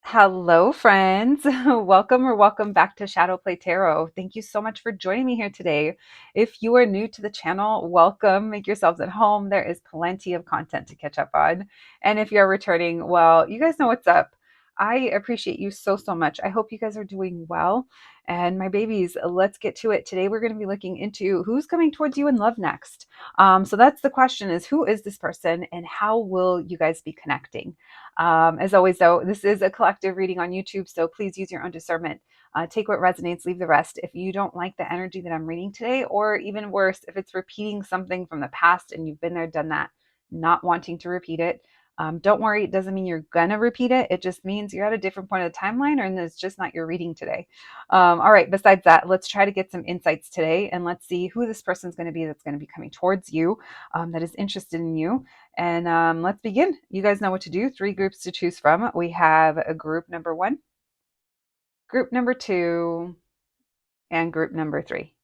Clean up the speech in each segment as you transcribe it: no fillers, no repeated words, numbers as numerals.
Hello, friends. Welcome back to Shadow Play Tarot. Thank you so much for joining me here today. If you are new to the channel, welcome. Make yourselves at home. There is plenty of content to catch up on. And if you're returning, well, you guys know what's up. I appreciate you so much. I hope you guys are doing well. And my babies, let's get to it. Today, we're going to be looking into who's coming towards you in love next. So that's the question is, who is this person and how will you guys be connecting? As always, though, this is a collective reading on YouTube, so please use your own discernment. Take what resonates, leave the rest. If you don't like the energy that I'm reading today, or even worse, if it's repeating something from the past and you've been there, done that, not wanting to repeat it, don't worry. It doesn't mean you're going to repeat it. It just means you're at a different point of the timeline, and it's just not your reading today. All right, besides that, let's try to get some insights today, and let's see who this person's going to be that's going to be coming towards you, that is interested in you. And let's begin. You guys know what to do. 3 groups to choose from. We have a group number 1, group number 2, and group number 3.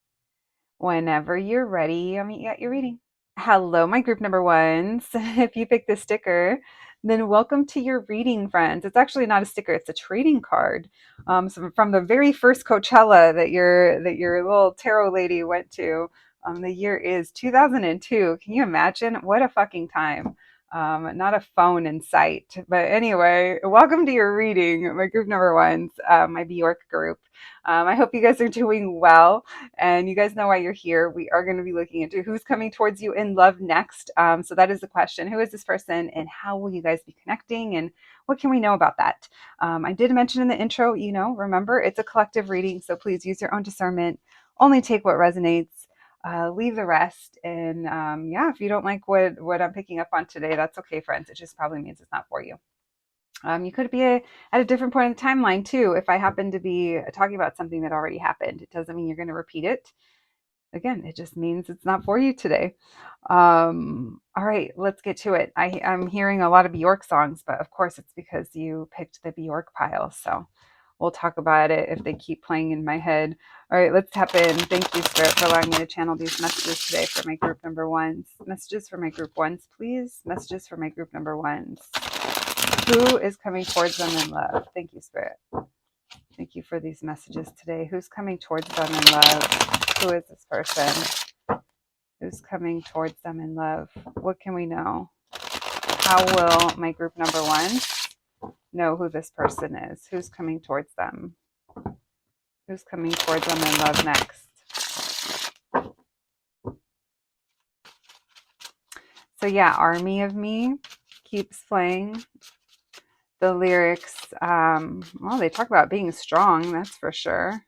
Whenever you're ready, I'll meet you at your reading. Hello, my group number 1s. If you picked the sticker, then welcome to your reading, friends. It's actually not a sticker; it's a trading card. So from the very first Coachella that your little tarot lady went to. The year is 2002. Can you imagine? What a fucking time. Not a phone in sight. But anyway, welcome to your reading, my group number 1s, my Bjork group. I hope you guys are doing well, and you guys know why you're here. We are going to be looking into who's coming towards you in love next. So that is the question. Who is this person, and how will you guys be connecting, and what can we know about that? I did mention in the intro, remember, it's a collective reading, so please use your own discernment. Only take what resonates. Leave the rest. And yeah, if you don't like what I'm picking up on today, that's okay, friends. It just probably means it's not for you. You could be at a different point in the timeline too. If I happen to be talking about something that already happened, it doesn't mean you're going to repeat it. Again, it just means it's not for you today. All right, let's get to it. I'm hearing a lot of Bjork songs, but of course it's because you picked the Bjork pile. So we'll talk about it if they keep playing in my head. All right, let's tap in. Thank you, Spirit, for allowing me to channel these messages today for my group number 1s. Messages for my group 1s, please. Messages for my group number 1s. Who is coming towards them in love? Thank you, Spirit. Thank you for these messages today. Who's coming towards them in love? Who is this person? Who's coming towards them in love? What can we know? How will my group number 1s know who this person is? Who's coming towards them? Who's coming towards them in love next? So yeah, Army of Me keeps playing. The lyrics, well, they talk about being strong, that's for sure.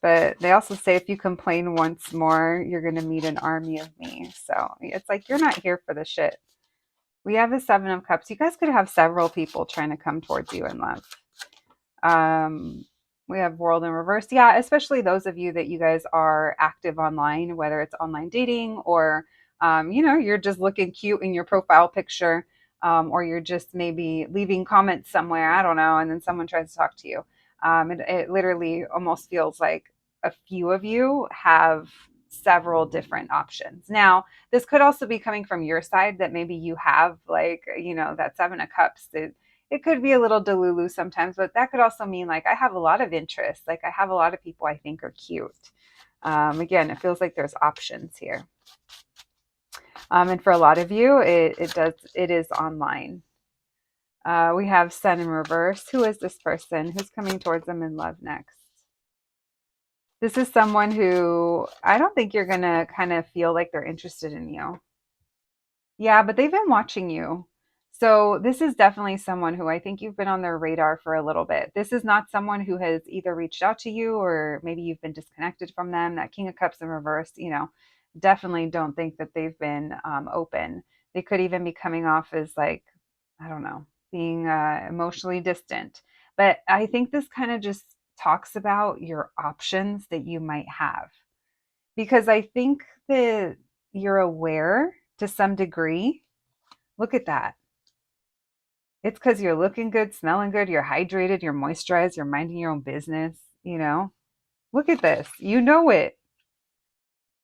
But they also say if you complain once more, you're going to meet an army of me. So it's like, you're not here for the shit. We have the 7 of Cups. You guys could have several people trying to come towards you in love. We have World in Reverse. Yeah, especially those of you that you guys are active online, whether it's online dating or, you're just looking cute in your profile picture, or you're just maybe leaving comments somewhere, I don't know, and then someone tries to talk to you. It literally almost feels like a few of you have several different options. Now, this could also be coming from your side, that maybe you have that 7 of Cups. It could be a little delulu sometimes, but that could also mean like I have a lot of interest. Like I have a lot of people I think are cute. Again, it feels like there's options here. And for a lot of you, it is online. We have Sun in Reverse. Who is this person? Who's coming towards them in love next? This is someone who I don't think you're going to kind of feel like they're interested in you. Yeah, but they've been watching you. So this is definitely someone who I think you've been on their radar for a little bit. This is not someone who has either reached out to you or maybe you've been disconnected from them. That King of Cups in reverse, definitely don't think that they've been open. They could even be coming off as like, I don't know, being emotionally distant. But I think this kind of just talks about your options that you might have. Because I think that you're aware to some degree. Look at that. It's because you're looking good, smelling good, you're hydrated, you're moisturized, you're minding your own business, Look at this. You know it.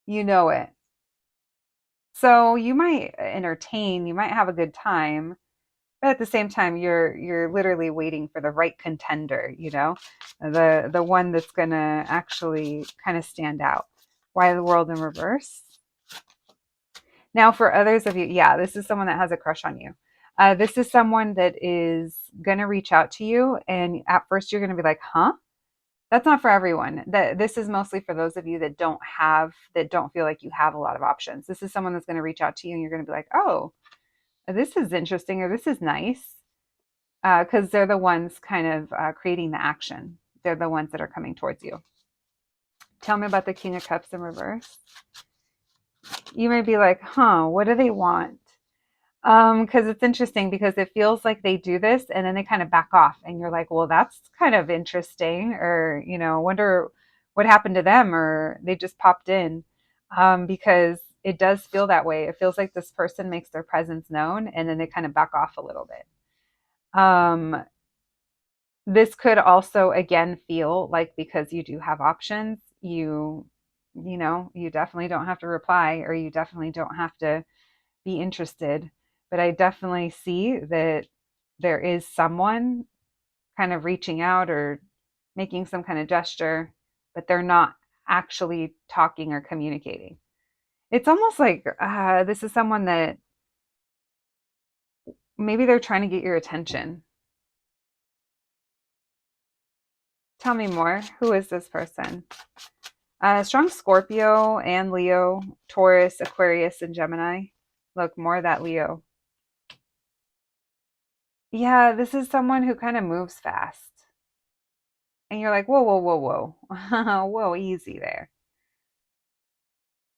You know it. So you might entertain, you might have a good time, But at the same time, you're literally waiting for the right contender, the one that's gonna actually kind of stand out. Why the world in reverse? Now, for others of you, yeah, this is someone that has a crush on you. This is someone that is gonna reach out to you, and at first you're gonna be like, "Huh?" That's not for everyone. That This is mostly for those of you that don't feel like you have a lot of options. This is someone that's going to reach out to you, and you're going to be like, "Oh, this is interesting," or "This is nice," because they're the ones kind of creating the action. They're the ones that are coming towards you. Tell me about the King of Cups in reverse. You may be like, "Huh? What do they want?" Because it's interesting because it feels like they do this and then they kind of back off, and you're like, well, that's kind of interesting, or wonder what happened to them, or they just popped in. Because it does feel that way. It feels like this person makes their presence known and then they kind of back off a little bit. This could also again feel like, because you do have options, you definitely don't have to reply, or you definitely don't have to be interested. But I definitely see that there is someone kind of reaching out or making some kind of gesture, but they're not actually talking or communicating. It's almost like this is someone that maybe they're trying to get your attention. Tell me more. Who is this person? Strong Scorpio and Leo, Taurus, Aquarius, and Gemini. Look, more of that Leo. Yeah, this is someone who kind of moves fast. And you're like, whoa, whoa, whoa, whoa. Whoa, easy there.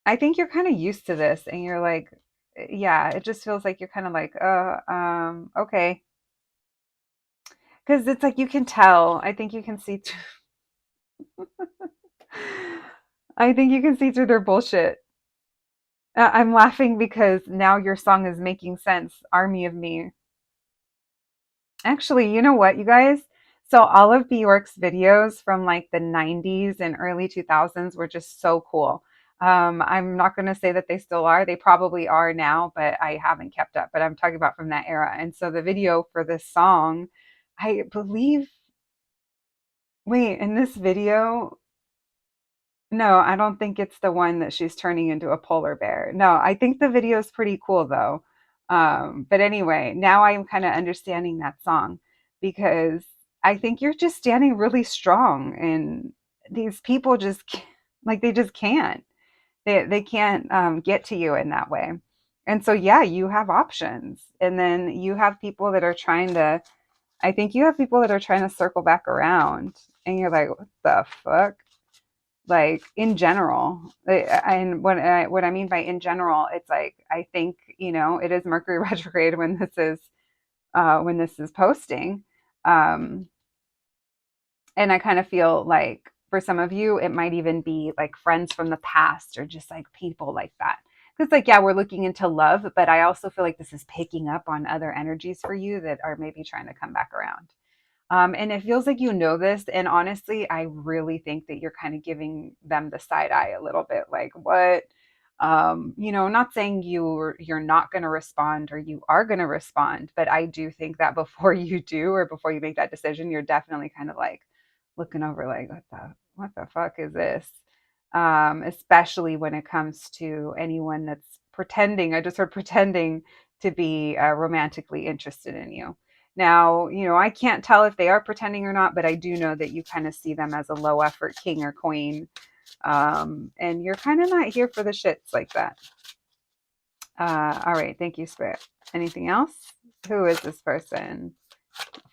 I think you're kind of used to this, and you're like, yeah, it just feels like you're kind of like, okay. Because it's like you can tell. I think you can see I think you can see through their bullshit. I'm laughing because now your song is making sense. Army of Me. Actually, you know what, you guys? So all of Bjork's videos from like the 90s and early 2000s were just so cool. I'm not going to say that they still are. They probably are now, but I haven't kept up. But I'm talking about from that era. And so the video for this song, I believe, wait, in this video, no, I don't think it's the one that she's turning into a polar bear. No, I think the video is pretty cool though. But anyway, now I'm kind of understanding that song, because I think you're just standing really strong, and these people just like they just can't. They can't get to you in that way. And so yeah, you have options, and then you have people that are trying to. I think you have people that are trying to circle back around, and you're like, what the fuck? Like in general, and what I mean by in general, it's like I think it is Mercury retrograde when this is posting, um, and I kind of feel like for some of you it might even be like friends from the past, or just like people like that. Because like, yeah, we're looking into love, but I also feel like this is picking up on other energies for you that are maybe trying to come back around. And it feels like this. And honestly, I really think that you're kind of giving them the side eye a little bit. Like, what? Not saying you're not going to respond, or you are going to respond, but I do think that before you do, or before you make that decision, you're definitely kind of like looking over, like, what the fuck is this? Especially when it comes to anyone that's pretending. I just heard pretending to be romantically interested in you. Now, I can't tell if they are pretending or not, but I do know that you kind of see them as a low effort king or queen. And you're kind of not here for the shits like that. All right. Thank you, Spirit. Anything else? Who is this person?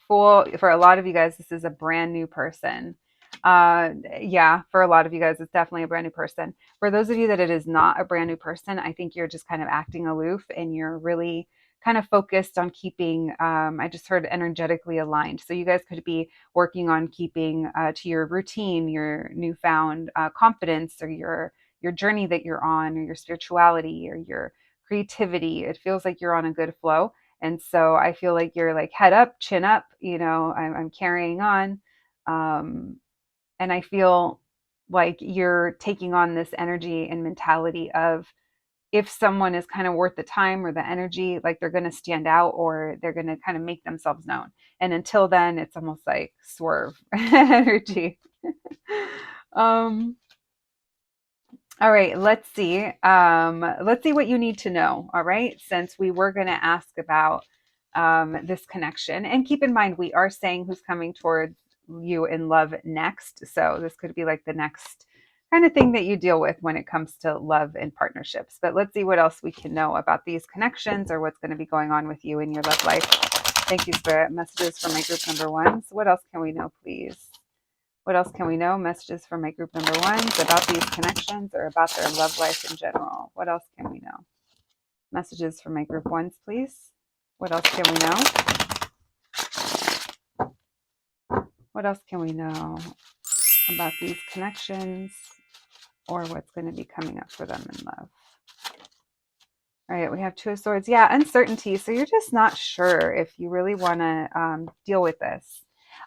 For a lot of you guys, this is a brand new person. Yeah, for a lot of you guys, it's definitely a brand new person. For those of you that it is not a brand new person, I think you're just kind of acting aloof, and you're really kind of focused on keeping, I just heard energetically aligned. So you guys could be working on keeping to your routine, your newfound confidence, or your journey that you're on, or your spirituality, or your creativity. It feels like you're on a good flow. And so I feel like you're like head up, chin up, I'm carrying on. Um, and I feel like you're taking on this energy and mentality of, if someone is kind of worth the time or the energy, like they're going to stand out or they're going to kind of make themselves known. And until then, it's almost like swerve energy. um, all right, let's see. Let's see what you need to know. All right, since we were going to ask about this connection, and keep in mind we are saying who's coming towards you in love next. So this could be like the next kind of thing that you deal with when it comes to love and partnerships. But let's see what else we can know about these connections or what's going to be going on with you in your love life. Thank you, Spirit. Messages for my group number one. So what else can we know, please? What else can we know? Messages from my group number ones about these connections or about their love life in general. What else can we know? Messages from my group ones, please. What else can we know? What else can we know about these connections or what's going to be coming up for them in love? All right, we have Two of Swords. Yeah, uncertainty. So you're just not sure if you really want to deal with this.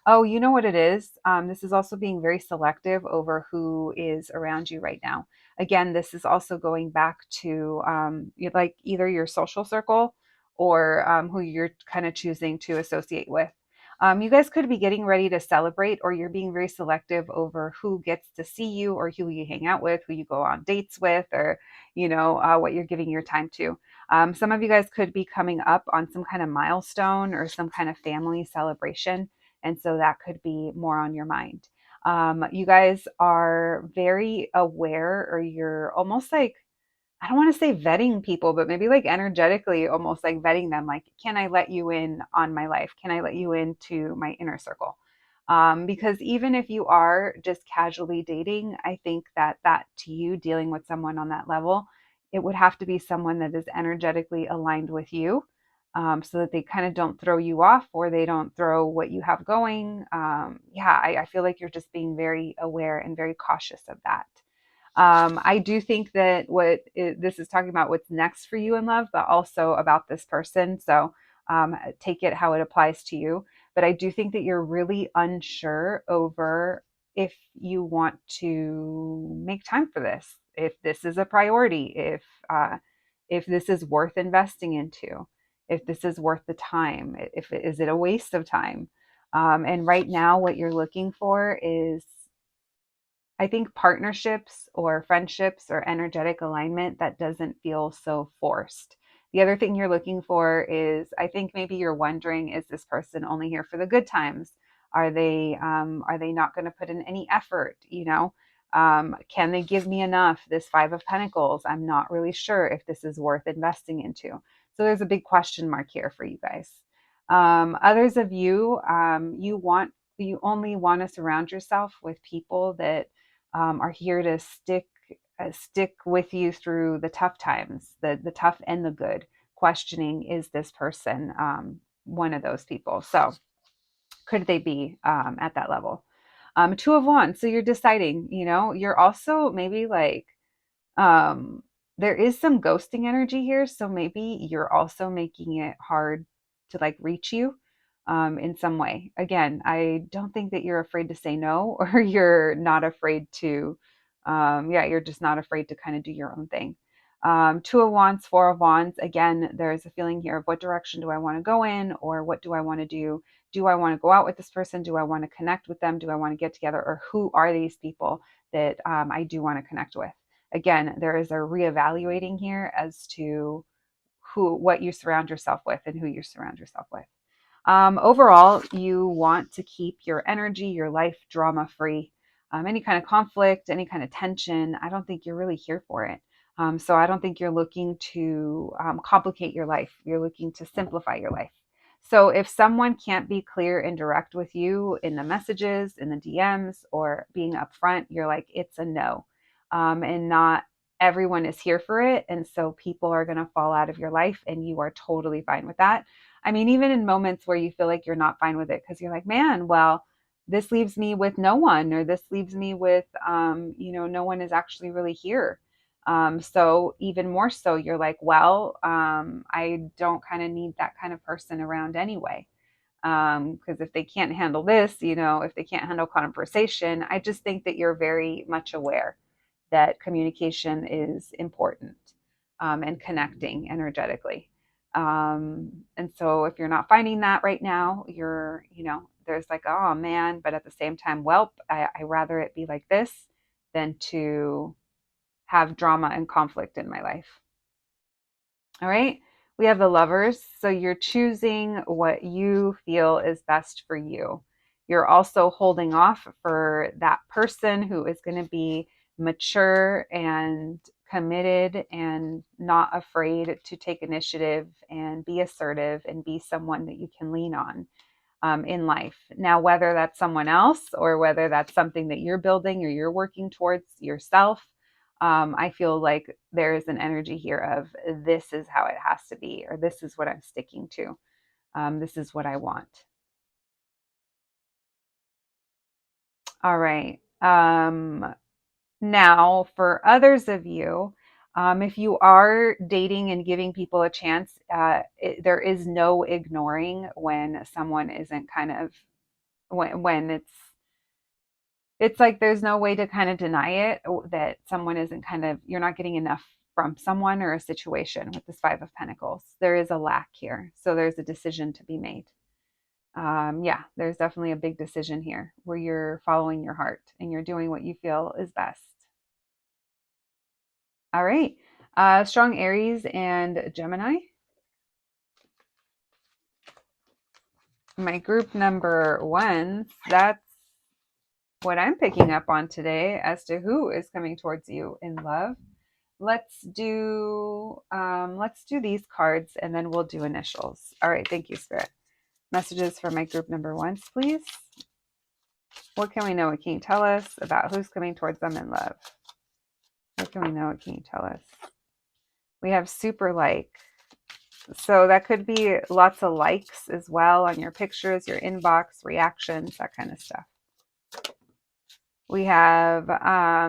Oh, you know what it is? This is also being very selective over who is around you right now. Again, this is also going back to like either your social circle or who you're kind of choosing to associate with. You guys could be getting ready to celebrate, or you're being very selective over who gets to see you or who you hang out with, who you go on dates with, or what you're giving your time to. Some of you guys could be coming up on some kind of milestone or some kind of family celebration. And so that could be more on your mind. You guys are very aware, or you're almost like, I don't want to say vetting people, but maybe like energetically almost like vetting them. Like, can I let you in on my life? Can I let you into my inner circle? Because even if you are just casually dating, I think that to you, dealing with someone on that level, it would have to be someone that is energetically aligned with you, so that they kind of don't throw you off or they don't throw what you have going. I feel like you're just being very aware and very cautious of that. I do think that this is talking about what's next for you in love, but also about this person. So take it how it applies to you. But I do think that you're really unsure over if you want to make time for this, if this is a priority, if this is worth investing into, if this is worth the time, if it is it a waste of time. And right now, what you're looking for is, I think, partnerships or friendships or energetic alignment that doesn't feel so forced. The other thing you're looking for is, I think maybe you're wondering, is this person only here for the good times? Are they not going to put in any effort? Can they give me enough? This Five of Pentacles, I'm not really sure if this is worth investing into. So there's a big question mark here for you guys. Others of you, you only want to surround yourself with people that are here to stick with you through the tough times, the tough and the good. Questioning, is this person one of those people? So could they be at that level? Two of Wands. So you're deciding. You're also maybe like, um, there is some ghosting energy here. So maybe you're also making it hard to like reach you in some way. Again, I don't think that you're afraid to say no, or you're not afraid to, you're just not afraid to kind of do your own thing. Two of Wands, Four of Wands. Again, there's a feeling here of, what direction do I want to go in, or what do I want to do? Do I want to go out with this person? Do I want to connect with them? Do I want to get together? Or who are these people that I do want to connect with? Again, there is a reevaluating here as to what you surround yourself with and who you surround yourself with. Overall, you want to keep your energy, your life drama free. Any kind of conflict, any kind of tension, I don't think you're really here for it. So I don't think you're looking to complicate your life. You're looking to simplify your life. So if someone can't be clear and direct with you in the messages, in the DMs, or being upfront, you're like, it's a no. And not everyone is here for it. And so people are going to fall out of your life, and you are totally fine with that. I mean, even in moments where you feel like you're not fine with it, because you're like, man, well, this leaves me with no one, or this leaves me with, no one is actually really here. So even more so, you're like, well, I don't kind of need that kind of person around anyway. Because if they can't handle this, if they can't handle conversation, I just think that you're very much aware that communication is important. and connecting energetically. And so if you're not finding that right now, there's like, oh man, but at the same time, I rather it be like this than to have drama and conflict in my life. All right. We have the Lovers. So you're choosing what you feel is best for you. You're also holding off for that person who is going to be mature and committed and not afraid to take initiative and be assertive and be someone that you can lean on in life. Now, whether that's someone else or whether that's something that you're building or you're working towards yourself, I feel like there is an energy here of this is how it has to be, or this is what I'm sticking to. This is what I want. All right. Now, for others of you, if you are dating and giving people a chance, there is no ignoring when someone isn't kind of when it's like there's no way to kind of deny it that someone isn't kind of you're not getting enough from someone or a situation with this Five of Pentacles. There is a lack here, so there's a decision to be made. Yeah, there's definitely a big decision here where you're following your heart and you're doing what you feel is best. All right. Strong Aries and Gemini. My group number one, that's what I'm picking up on today as to who is coming towards you in love. Let's do these cards and then we'll do initials. All right, thank you, Spirit. Messages for my group number ones, please. What can we know? What can you tell us about who's coming towards them in love? What can we know? What can you tell us? We have super like. So that could be lots of likes as well on your pictures, your inbox, reactions, that kind of stuff. We have,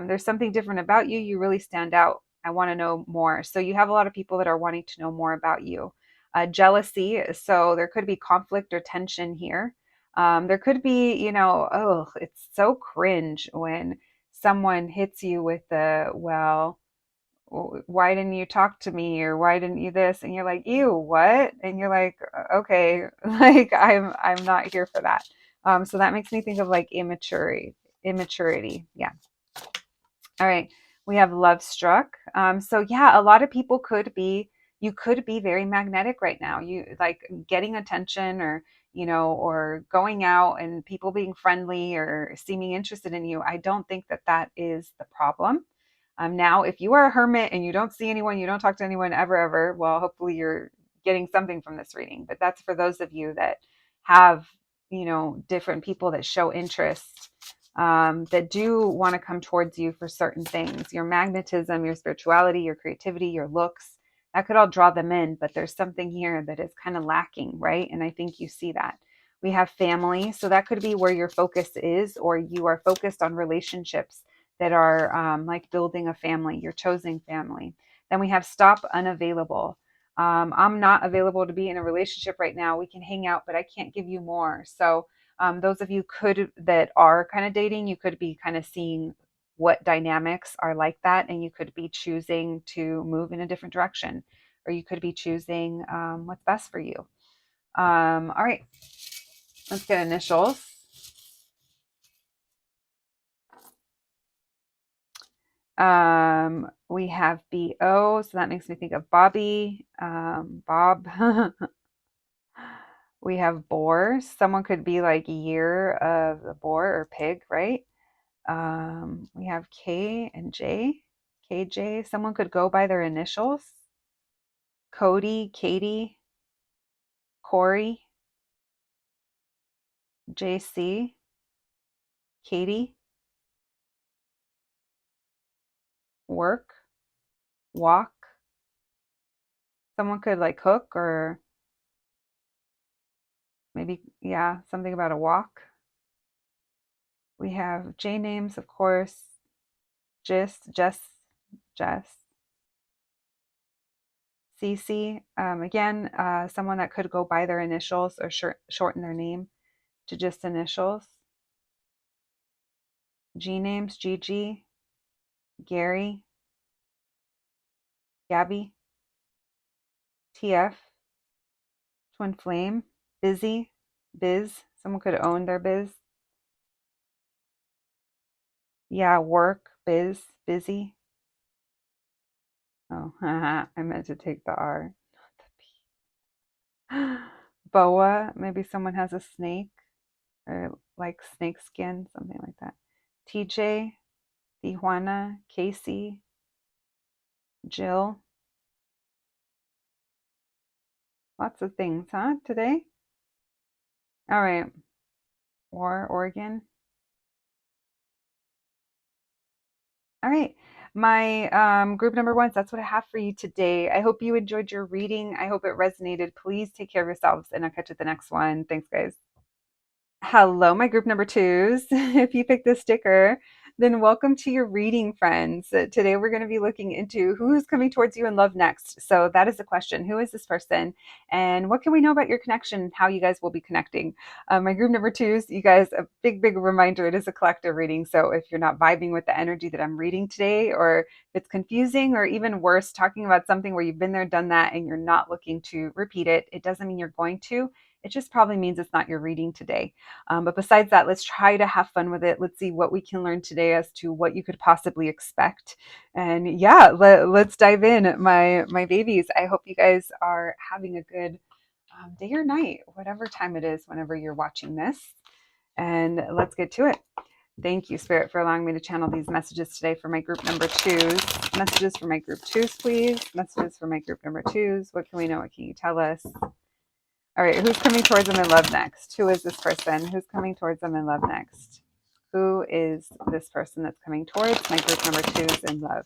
there's something different about you. You really stand out. I want to know more. So you have a lot of people that are wanting to know more about you. Jealousy. So there could be conflict or tension here. There could be, oh, it's so cringe when someone hits you with well, why didn't you talk to me, or why didn't you this, and you're like, ew, what? And you're like, okay, like I'm not here for that. So that makes me think of like immaturity. Yeah. All right, we have love struck. So yeah, a lot of people you could be very magnetic right now, you like getting attention, or going out and people being friendly or seeming interested in you. I don't think that is the problem. Now, if you are a hermit and you don't see anyone, you don't talk to anyone ever, well, hopefully you're getting something from this reading. But that's for those of you that have, different people that show interest, that do want to come towards you for certain things. Your magnetism, your spirituality, your creativity, your looks, that could all draw them in. But there's something here that is kind of lacking, right? And I think you see that. We have family. So that could be where your focus is, or you are focused on relationships that are like building a family, your chosen family. Then we have stop unavailable. I'm not available to be in a relationship right now. We can hang out, but I can't give you more. So those of you that are kind of dating, you could be kind of seeing what dynamics are like that, and you could be choosing to move in a different direction, or you could be choosing what's best for you. All right, let's get initials. We have BO, so that makes me think of Bobby, Bob. We have boar. Someone could be like a year of the boar or pig, right? We have K and J, KJ. Someone could go by their initials. Cody, Katie, Corey, JC, Katie, work, walk. Someone could like cook, or maybe, yeah, something about a walk. We have J names, of course. Jess, Cece. Again, someone that could go by their initials or shorten their name to just initials. G names, Gigi, Gary, Gabby. TF, twin flame, busy, biz. Someone could own their biz. Yeah, work, biz, busy. Oh, I meant to take the R, not the P. Boa, maybe someone has a snake or like snake skin, something like that. TJ, Tijuana, Casey, Jill. Lots of things, huh, today? All right. Or Oregon. All right. My group number ones, that's what I have for you today. I hope you enjoyed your reading. I hope it resonated. Please take care of yourselves, and I'll catch you at the next one. Thanks, guys. Hello, my group number twos. If you picked this sticker, then welcome to your reading, friends. Today we're going to be looking into who's coming towards you in love next. So that is the question. Who is this person? And what can we know about your connection, how you guys will be connecting? My group number twos, you guys, a big reminder, it is a collective reading. So if you're not vibing with the energy that I'm reading today, or if it's confusing, or even worse, talking about something where you've been there, done that, and you're not looking to repeat it, it doesn't mean you're going to. It just probably means it's not your reading today. But besides that, let's try to have fun with it. Let's see what we can learn today as to what you could possibly expect. And yeah, let's dive in, my babies. I hope you guys are having a good day or night, whatever time it is, whenever you're watching this. And let's get to it. Thank you, Spirit, for allowing me to channel these messages today for my group number twos. Messages for my group twos, please. Messages for my group number twos. What can we know? What can you tell us? All right, who's coming towards them in love next? Who is this person? Who's coming towards them in love next? Who is this person that's coming towards my group number twos in love?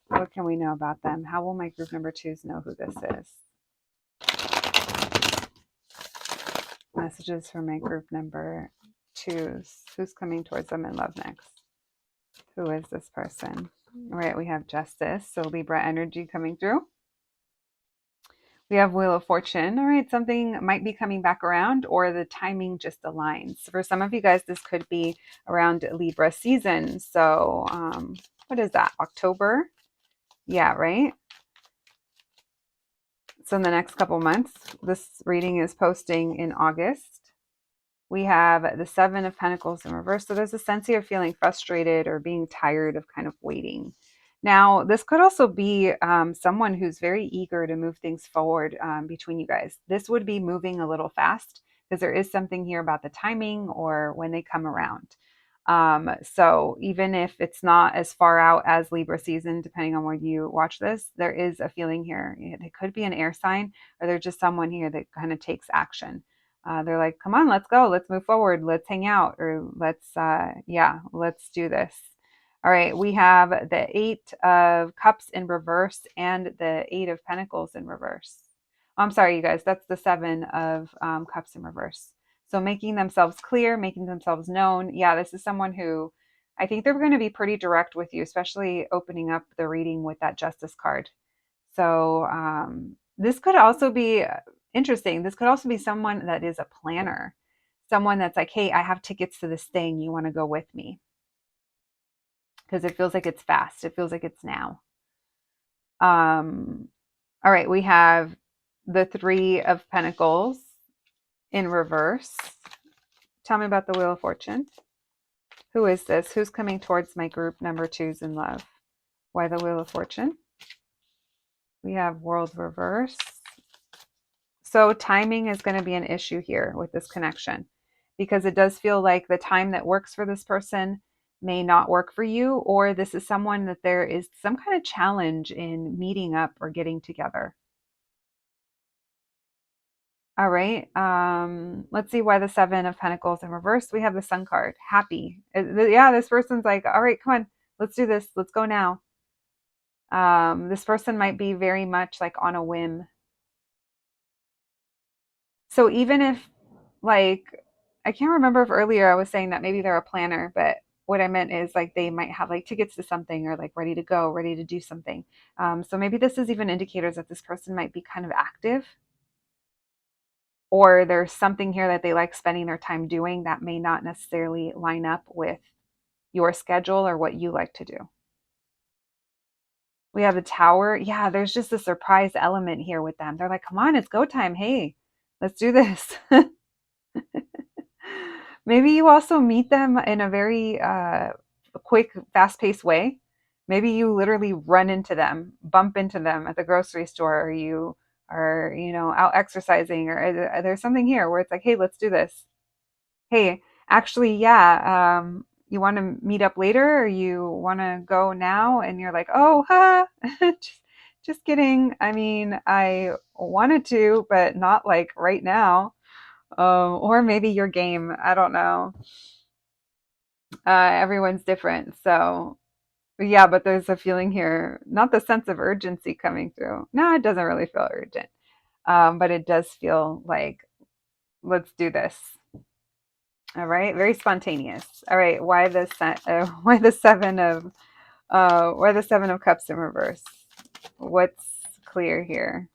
What can we know about them? How will my group number twos know who this is? Messages for my group number twos. Who's coming towards them in love next? Who is this person? All right, we have Justice, so Libra energy coming through. We have Wheel of Fortune. All right, something might be coming back around, or the timing just aligns. For some of you guys, this could be around Libra season. So what is that, October? Yeah, right? So in the next couple months, this reading is posting in August. We have the Seven of Pentacles in reverse. So there's a sense here of feeling frustrated or being tired of kind of waiting. Now, this could also be someone who's very eager to move things forward between you guys. This would be moving a little fast because there is something here about the timing or when they come around. So even if it's not as far out as Libra season, depending on when you watch this, there is a feeling here. It could be an air sign, or there's just someone here that kind of takes action. They're like, come on, let's go. Let's move forward. Let's hang out, or let's do this. All right, we have the Eight of Cups in reverse and the Eight of Pentacles in reverse. I'm sorry, you guys, that's the Seven of Cups in reverse. So making themselves clear, making themselves known. Yeah, this is someone who I think they're going to be pretty direct with you, especially opening up the reading with that Justice card. So this could also be interesting. This could also be someone that is a planner, someone that's like, hey, I have tickets to this thing. You want to go with me? Because it feels like it's fast. It feels like it's now. All right, we have the Three of Pentacles in reverse. Tell me about the Wheel of Fortune. Who is this? Who's coming towards my group number twos in love? Why the Wheel of Fortune? We have World reverse. So timing is going to be an issue here with this connection, because it does feel like the time that works for this person may not work for you, or this is someone that there is some kind of challenge in meeting up or getting together. All right. Let's see why the Seven of Pentacles in reverse. We have the Sun card. Happy. Yeah, this person's like, all right, come on, let's do this. Let's go now. This person might be very much like on a whim. So even if, like, I can't remember if earlier I was saying that maybe they're a planner, but what I meant is like they might have like tickets to something, or like ready to go, ready to do something. So maybe this is even indicators that this person might be kind of active, or there's something here that they like spending their time doing that may not necessarily line up with your schedule or what you like to do. We have the Tower. Yeah, there's just a surprise element here with them. They're like, come on, it's go time. Hey, let's do this. Maybe you also meet them in a very quick, fast paced way. Maybe you literally run into them, bump into them at the grocery store, or you are, out exercising, or there's something here where it's like, hey, let's do this. Hey, actually, yeah, you want to meet up later or you want to go now? And you're like, oh, just kidding. I mean, I wanted to, but not like right now. Or maybe your game. I don't know. Everyone's different. So, yeah, but there's a feeling here, not the sense of urgency coming through. No, it doesn't really feel urgent. But it does feel like, let's do this. All right, very spontaneous. All right, why the 7 of cups in reverse? What's clear here?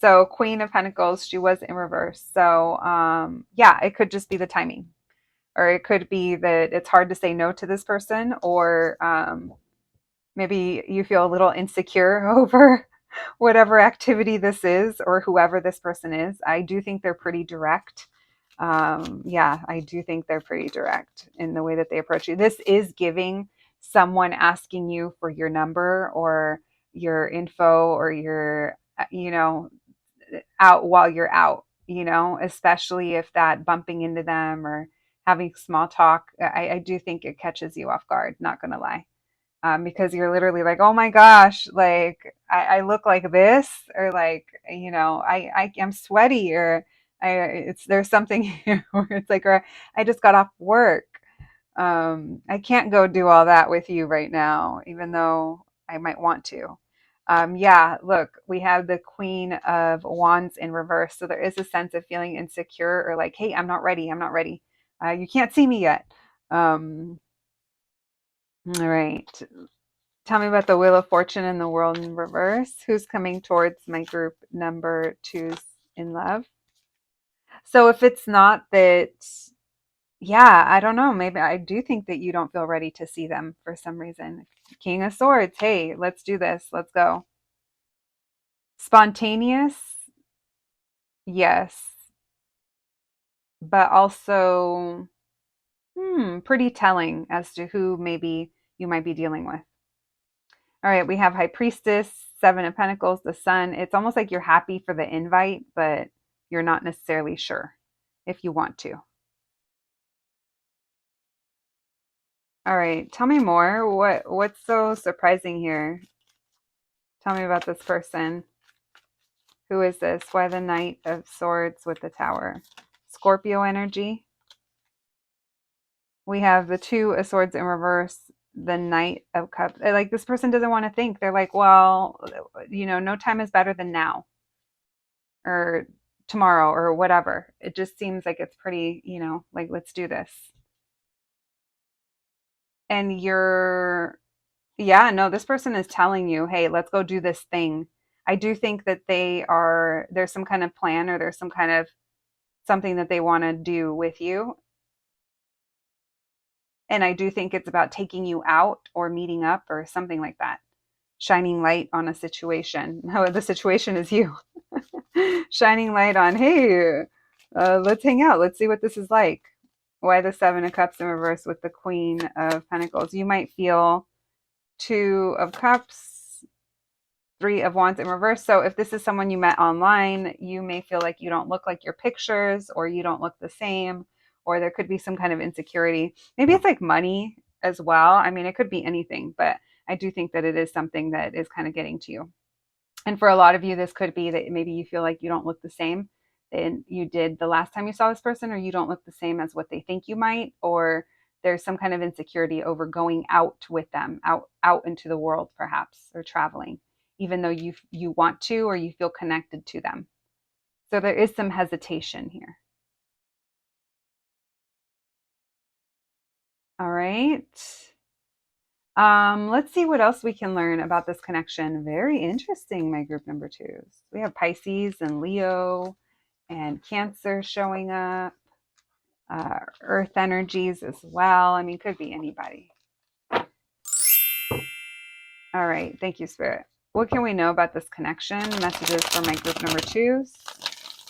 So Queen of Pentacles, she was in reverse. So yeah, it could just be the timing, or it could be that it's hard to say no to this person, or maybe you feel a little insecure over whatever activity this is or whoever this person is. I do think they're pretty direct. Yeah, I do think they're pretty direct in the way that they approach you. This is giving someone asking you for your number or your info or your, out while you're out, especially if that bumping into them or having small talk, I do think it catches you off guard, not going to lie. Because you're literally like, oh my gosh, like I look like this, or like, I am sweaty, or there's something here where it's like, or I just got off work. I can't go do all that with you right now, even though I might want to. Yeah, look, we have the Queen of Wands in reverse. So there is a sense of feeling insecure or like, hey, I'm not ready. I'm not ready. You can't see me yet. All right. Tell me about the Wheel of Fortune and the World in reverse. Who's coming towards my group number twos in love? So if it's not that, yeah, I don't know. Maybe I do think that you don't feel ready to see them for some reason. King of Swords. Hey, let's do this. Let's go. Spontaneous. Yes. But also, pretty telling as to who maybe you might be dealing with. All right, we have High Priestess, 7 of Pentacles, the Sun. It's almost like you're happy for the invite, but you're not necessarily sure if you want to. All right, tell me more. What's so surprising here? Tell me about this person. Who is this? Why the Knight of Swords with the Tower? Scorpio energy. We have the 2 of Swords in reverse, the Knight of Cups. Like this person doesn't want to think. They're like, well, no time is better than now, or tomorrow, or whatever. It just seems like it's pretty, like, let's do this. And yeah, no, this person is telling you, hey, let's go do this thing. I do think that there's some kind of plan, or there's some kind of something that they want to do with you. And I do think it's about taking you out or meeting up or something like that. Shining light on a situation. No, the situation is you. Shining light on, hey, let's hang out. Let's see what this is like. Why the 7 of Cups in reverse with the Queen of Pentacles? You might feel 2 of Cups, 3 of Wands in reverse. So if this is someone you met online, you may feel like you don't look like your pictures, or you don't look the same, or there could be some kind of insecurity. Maybe it's like money as well. I mean, it could be anything, but I do think that it is something that is kind of getting to you. And for a lot of you, this could be that maybe you feel like you don't look the same than you did the last time you saw this person, or you don't look the same as what they think you might, or there's some kind of insecurity over going out with them, out into the world perhaps, or traveling, even though you want to, or you feel connected to them. So there is some hesitation here. All right. Let's see what else we can learn about this connection. Very interesting, my group number twos. We have Pisces and Leo and Cancer showing up. Earth energies as well. I mean, could be anybody. All right. Thank you, Spirit. What can we know about this connection? Messages for my group number twos.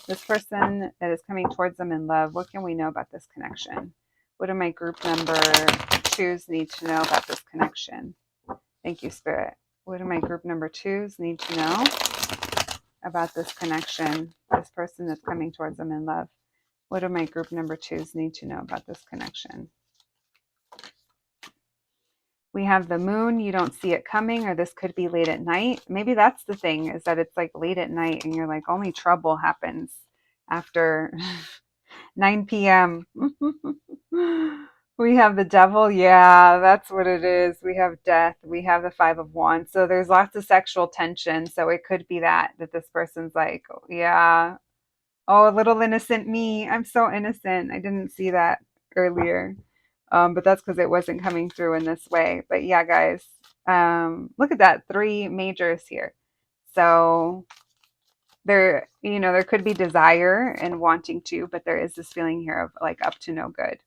This person that is coming towards them in love. What can we know about this connection? What do my group number twos need to know about this connection? Thank you, Spirit. What do my group number twos need to know about this connection? This person that's coming towards them in love. What do my group number twos need to know about this connection? We have the moon. You don't see it coming, or this could be late at night. Maybe that's the thing, is that it's like late at night and you're like, only trouble happens after 9 p.m. We have the devil. Yeah, that's what it is. We have death. We have the 5 of Wands. So there's lots of sexual tension. So it could be that this person's like, yeah, oh, little innocent me. I'm so innocent. I didn't see that earlier. But that's because it wasn't coming through in this way. But yeah, guys, look at that. 3 majors here. So there could be desire and wanting to, but there is this feeling here of like up to no good.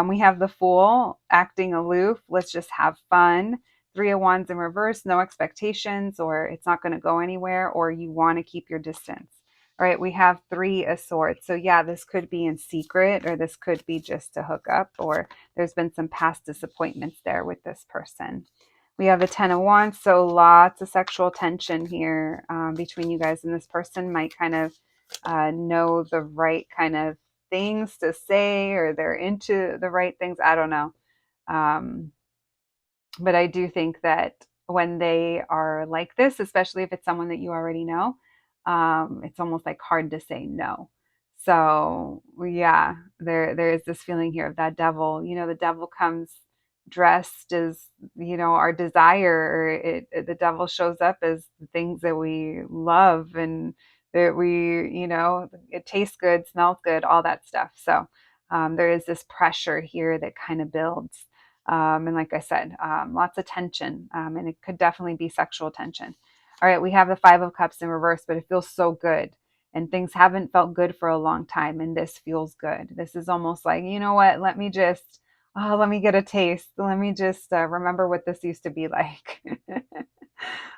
We have the Fool, acting aloof. Let's just have fun. 3 of Wands in reverse, no expectations, or it's not going to go anywhere, or you want to keep your distance. All right, we have 3 of Swords. So yeah, this could be in secret, or this could be just to hook up, or there's been some past disappointments there with this person. We have the 10 of Wands. So lots of sexual tension here between you guys, and this person might kind of know the right kind of things to say, or they're into the right things. I don't know. Um, but I do think that when they are like this, especially if it's someone that you already know, it's almost like hard to say no. So yeah, there is this feeling here of that devil. The devil comes dressed as our desire, or the devil shows up as the things that we love, and that it tastes good, smells good, all that stuff. So there is this pressure here that kind of builds. And like I said, lots of tension, and it could definitely be sexual tension. All right, we have the 5 of Cups in reverse, but it feels so good. And things haven't felt good for a long time, and this feels good. This is almost like, you know what, let me get a taste. Let me just remember what this used to be like.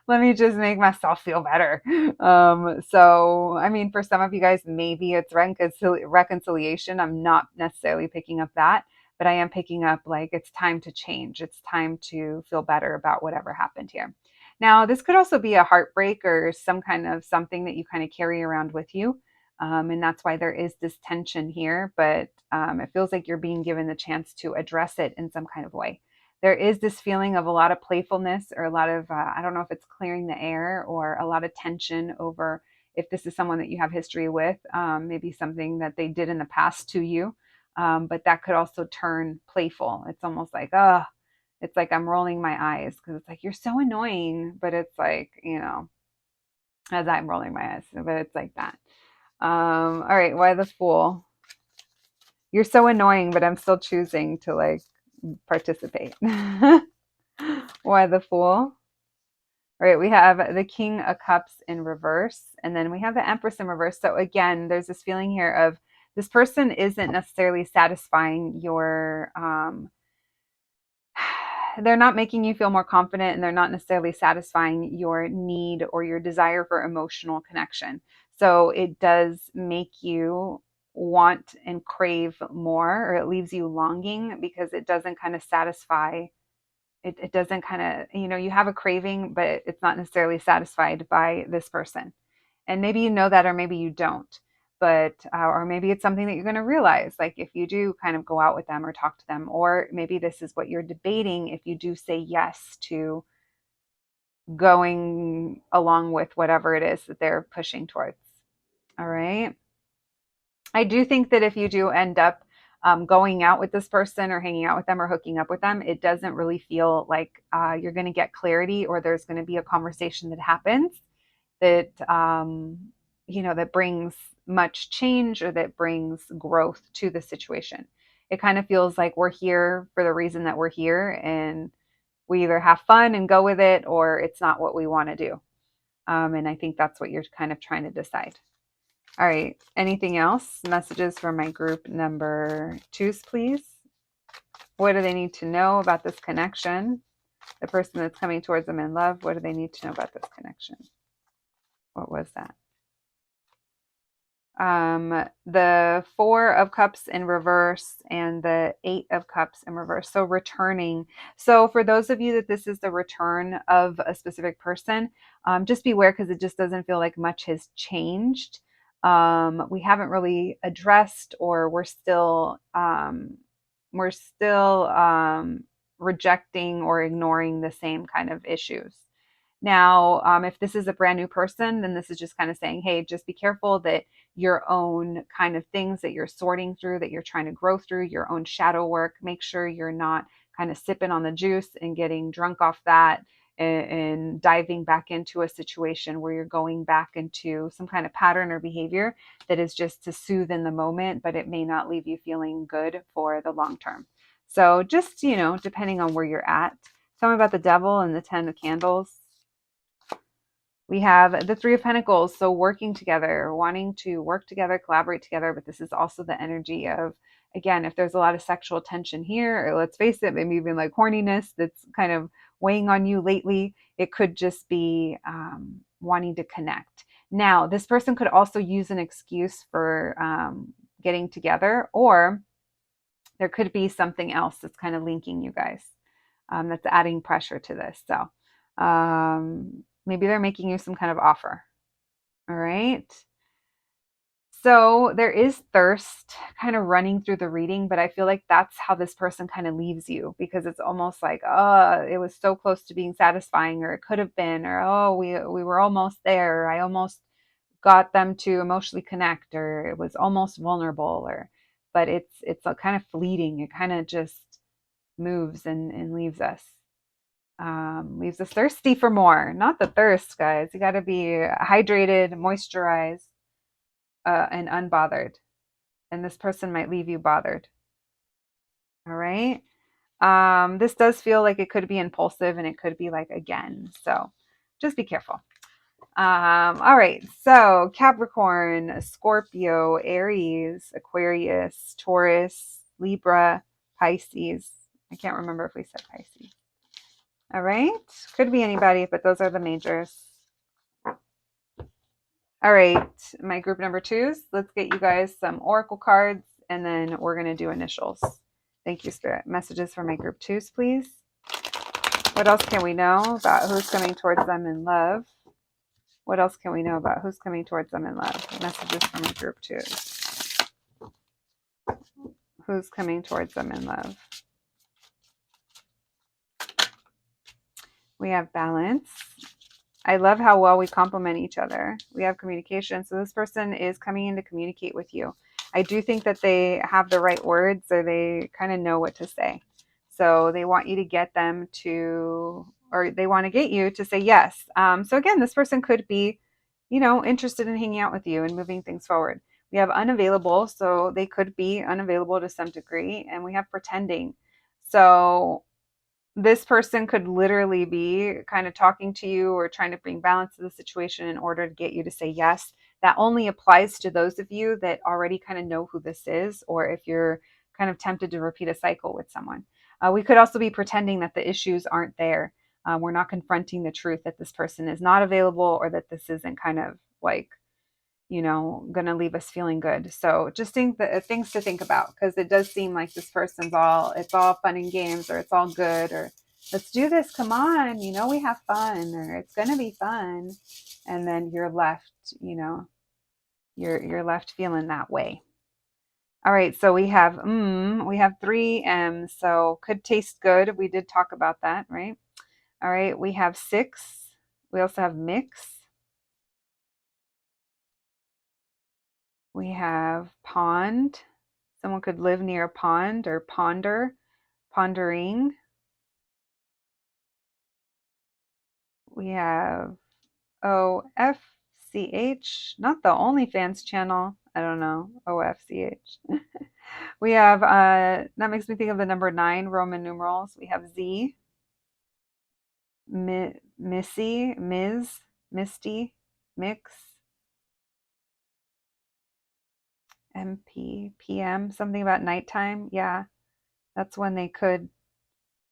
Let me just make myself feel better. So, I mean, for some of you guys, maybe it's reconciliation. I'm not necessarily picking up that, but I am picking up like it's time to change. It's time to feel better about whatever happened here. Now, this could also be a heartbreak, or some kind of something that you kind of carry around with you. And that's why there is this tension here, but it feels like you're being given the chance to address it in some kind of way. There is this feeling of a lot of playfulness, or a lot of, I don't know if it's clearing the air, or a lot of tension over if this is someone that you have history with, maybe something that they did in the past to you. But that could also turn playful. It's almost like, oh, it's like I'm rolling my eyes, because it's like, you're so annoying, but it's like, as I'm rolling my eyes, but it's like that. All right, why the Fool? You're so annoying, but I'm still choosing to like participate. Why the Fool? All right, we have the King of Cups in reverse, and then we have the Empress in reverse. So again, there's this feeling here of this person isn't necessarily satisfying your they're not making you feel more confident, and they're not necessarily satisfying your need or your desire for emotional connection. So it does make you want and crave more, or it leaves you longing, because it doesn't kind of satisfy. It doesn't kind of, you have a craving, but it's not necessarily satisfied by this person. And maybe you know that, or maybe you don't. But, or maybe it's something that you're going to realize, like if you do kind of go out with them or talk to them, or maybe this is what you're debating if you do say yes to going along with whatever it is that they're pushing towards. All right. I do think that if you do end up going out with this person, or hanging out with them, or hooking up with them, it doesn't really feel like you're going to get clarity, or there's going to be a conversation that happens that that brings much change, or that brings growth to the situation. It kind of feels like we're here for the reason that we're here, and we either have fun and go with it, or it's not what we want to do. And I think that's what you're kind of trying to decide. All right. Anything else? Messages for my group number twos, please. What do they need to know about this connection? The person that's coming towards them in love, what do they need to know about this connection? What was that? The Four of Cups in reverse and the Eight of Cups in reverse. So returning. So for those of you that this is the return of a specific person, just beware because it just doesn't feel like much has changed. We haven't really addressed, or we're still rejecting or ignoring the same kind of issues. Now, if this is a brand new person, then this is just kind of saying, hey, just be careful that your own kind of things that you're sorting through, that you're trying to grow through, your own shadow work, make sure you're not kind of sipping on the juice and getting drunk off that and diving back into a situation where you're going back into some kind of pattern or behavior that is just to soothe in the moment, but it may not leave you feeling good for the long term. So just, depending on where you're at. Tell me about the devil and the 10 of candles. We have the Three of Pentacles, so working together, wanting to work together, collaborate together, but this is also the energy of, again, if there's a lot of sexual tension here, or let's face it, maybe even like horniness that's kind of weighing on you lately, it could just be wanting to connect. Now, this person could also use an excuse for getting together, or there could be something else that's kind of linking you guys, that's adding pressure to this. So, maybe they're making you some kind of offer. All right. So there is thirst kind of running through the reading, but I feel like that's how this person kind of leaves you, because it's almost like, oh, it was so close to being satisfying, or it could have been, or oh, we were almost there. I almost got them to emotionally connect, or it was almost vulnerable, but it's a kind of fleeting. It kind of just moves and leaves us thirsty for more. Not the thirst, guys. You got to be hydrated, moisturized, and unbothered. And this person might leave you bothered. All right. This does feel like it could be impulsive, and it could be like again. So just be careful. All right. So Capricorn, Scorpio, Aries, Aquarius, Taurus, Libra, Pisces. I can't remember if we said Pisces. All right. Could be anybody, but those are the majors. All right. My group number twos. Let's get you guys some oracle cards, and then we're going to do initials. Thank you, Spirit. Messages for my group twos, please. What else can we know about who's coming towards them in love? What else can we know about who's coming towards them in love? Messages for my group twos. Who's coming towards them in love? We have balance. I love how well we complement each other. We have communication. So this person is coming in to communicate with you. I do think that they have the right words, or they kind of know what to say. So they want you to get them to, or they want to get you to say yes. So again, this person could be, interested in hanging out with you and moving things forward. We have unavailable. So they could be unavailable to some degree. And we have pretending. So this person could literally be kind of talking to you or trying to bring balance to the situation in order to get you to say yes. That only applies to those of you that already kind of know who this is, or if you're kind of tempted to repeat a cycle with someone. We could also be pretending that the issues aren't there. We're not confronting the truth that this person is not available, or that this isn't kind of like, going to leave us feeling good. So just things to think about, because it does seem like this person's it's all fun and games, or it's all good, or let's do this. Come on, we have fun, or it's going to be fun. And then you're left, you're left feeling that way. All right. So we have 3 M's. So could taste good. We did talk about that, right? All right. We have 6. We also have mix. We have pond. Someone could live near a pond, or ponder, pondering. We have OFCH, not the OnlyFans channel. I don't know. OFCH. We have, that makes me think of the number 9, Roman numerals. We have Z, Missy, Ms, Misty, Mix, MP, PM, something about nighttime. Yeah, that's when they could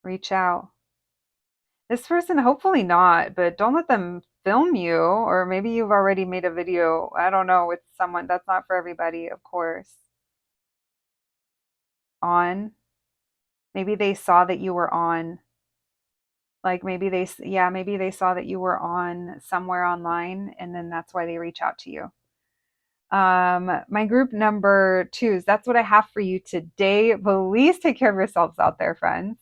reach out. This person, hopefully not, but don't let them film you, or maybe you've already made a video. I don't know, with someone. That's not for everybody, of course. On. Maybe they saw that you were on. Like maybe they saw that you were on somewhere online, and then that's why they reach out to you. My group number twos, that's what I have for you today. Please take care of yourselves out there, friends.